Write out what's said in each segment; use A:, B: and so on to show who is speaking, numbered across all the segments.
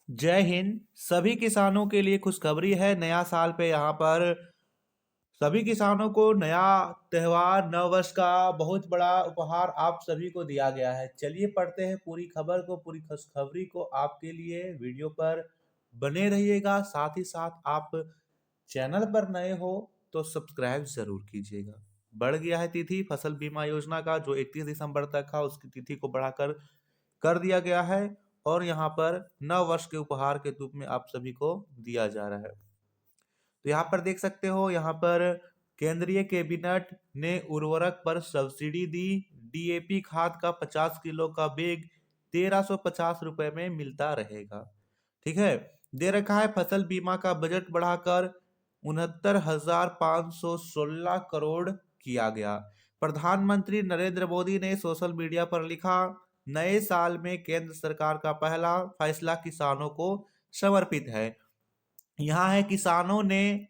A: जय हिंद। सभी किसानों के लिए खुशखबरी है। नया साल पे यहाँ पर सभी किसानों को नया त्योहार नव वर्ष का बहुत बड़ा उपहार आप सभी को दिया गया है। चलिए पढ़ते हैं पूरी खबर को, पूरी खुशखबरी को आपके लिए। वीडियो पर बने रहिएगा। साथ ही साथ आप चैनल पर नए हो तो सब्सक्राइब जरूर कीजिएगा। बढ़ गया है तिथि फसल बीमा योजना का, जो 31 दिसंबर तक था उसकी तिथि को बढ़ाकर कर दिया गया है और यहाँ पर नव वर्ष के उपहार के रूप में आप सभी को दिया जा रहा है। तो यहाँ पर देख सकते हो, यहाँ पर केंद्रीय कैबिनेट ने उर्वरक पर सब्सिडी दी। डीएपी खाद का 50 किलो का बैग 1350 रुपए में मिलता रहेगा। ठीक है। दे रखा है फसल बीमा का बजट बढ़ाकर 69,516 करोड़ किया गया। प्रधानमंत्री नरेंद्र मोदी ने सोशल मीडिया पर लिखा, नए साल में केंद्र सरकार का पहला फैसला किसानों को समर्पित है। यहाँ है किसानों ने,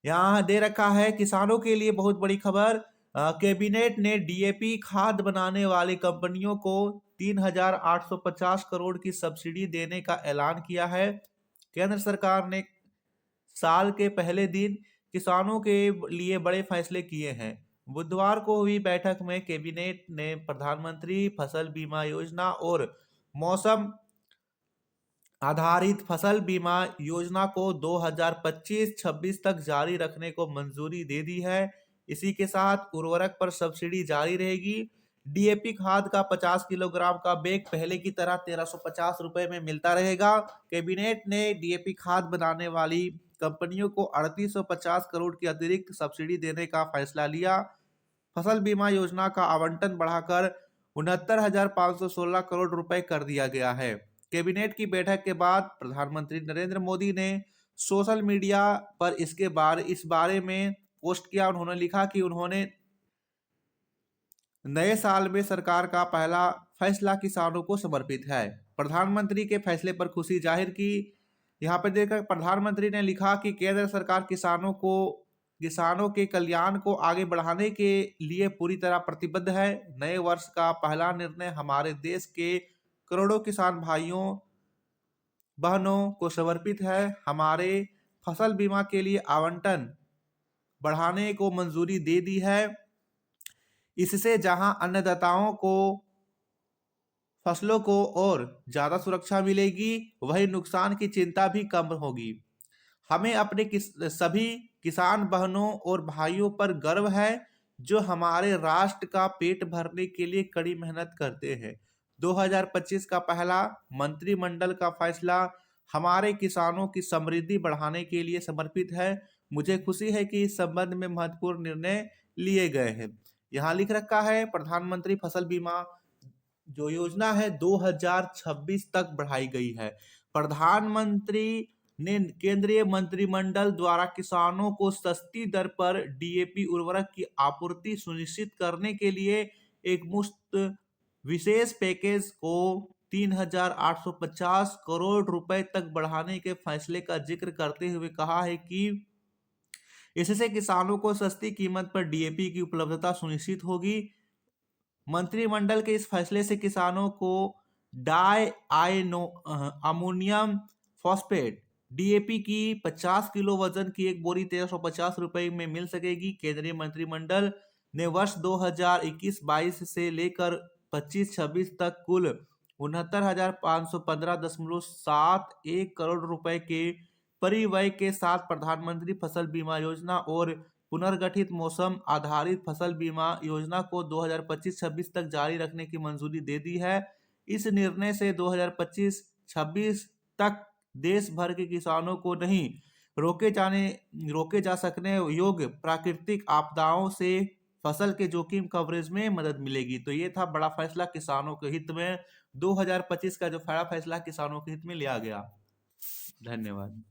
A: यहाँ दे रखा है किसानों के लिए बहुत बड़ी खबर। कैबिनेट ने डीएपी खाद बनाने वाली कंपनियों को 3,850 करोड़ की सब्सिडी देने का ऐलान किया है। केंद्र सरकार ने साल के पहले दिन किसानों के लिए बड़े फैसले किए हैं। बुधवार को हुई बैठक में कैबिनेट ने प्रधानमंत्री फसल बीमा योजना और मौसम आधारित फसल बीमा योजना को 2025-26 तक जारी रखने को मंजूरी दे दी है। इसी के साथ उर्वरक पर सब्सिडी जारी रहेगी। डीएपी खाद का 50 किलोग्राम का बैग पहले की तरह 1350 रुपए में मिलता रहेगा। कैबिनेट ने डीएपी खाद बनाने वाली कंपनियों को 3850 करोड़ की अतिरिक्त सब्सिडी देने का फैसला लिया। फसल बीमा योजना का आवंटन बढ़ाकर 69,516 करोड़ रुपए कर दिया गया है। कैबिनेट की बैठक के बाद प्रधानमंत्री नरेंद्र मोदी ने सोशल मीडिया पर इस बारे में पोस्ट किया। उन्होंने लिखा कि उन्होंने नए साल में सरकार का पहला फैसला किसानों को समर्पित है। प्रधानमंत्री के फैसले पर खुशी जाहिर की। यहाँ पर देखकर प्रधानमंत्री ने लिखा कि केंद्र सरकार किसानों के कल्याण को आगे बढ़ाने के लिए पूरी तरह प्रतिबद्ध है। नए वर्ष का पहला निर्णय हमारे देश के करोड़ों किसान भाइयों बहनों को समर्पित है। हमारे फसल बीमा के लिए आवंटन बढ़ाने को मंजूरी दे दी है। इससे जहां अन्नदाताओं को फसलों को और ज्यादा सुरक्षा मिलेगी, वही नुकसान की चिंता भी कम होगी। हमें अपने सभी किसान बहनों और भाइयों पर गर्व है, जो हमारे राष्ट्र का पेट भरने के लिए कड़ी मेहनत करते हैं। 2025 का पहला मंत्रिमंडल का फैसला हमारे किसानों की समृद्धि बढ़ाने के लिए समर्पित है। मुझे खुशी है कि इस संबंध में महत्वपूर्ण निर्णय लिए गए हैं। यहाँ लिख रखा है प्रधानमंत्री फसल बीमा जो योजना है 2026 तक बढ़ाई गई है। प्रधानमंत्री ने केंद्रीय मंत्रिमंडल द्वारा किसानों को सस्ती दर पर डीएपी उर्वरक की आपूर्ति सुनिश्चित करने के लिए एक मुफ्त विशेष पैकेज को 3,850 करोड़ रुपए तक बढ़ाने के फैसले का जिक्र करते हुए कहा है कि इससे किसानों को सस्ती कीमत पर डीएपी की उपलब्धता सुनिश्चित होगी। मंत्रिमंडल के इस फैसले से किसानों को डाई अमोनियम फॉस्फेट डीएपी की 50 किलो वजन की एक बोरी 1350 रुपए में मिल सकेगी। केंद्रीय मंत्रिमंडल ने वर्ष 2021-22 से लेकर 25-26 तक कुल 69,515.71 करोड़ रुपए के परिव्यय के साथ प्रधानमंत्री फसल बीमा योजना और पुनर्गठित मौसम आधारित फसल बीमा योजना को 2025-26 तक जारी रखने की मंजूरी दे दी है। इस निर्णय से 2025-26 तक देश भर के किसानों को नहीं रोके जा सकने योग्य प्राकृतिक आपदाओं से फसल के जोखिम कवरेज में मदद मिलेगी। तो ये था बड़ा फैसला किसानों के हित में। 2025 का जो बड़ा फैसला किसानों के हित में लिया गया। धन्यवाद।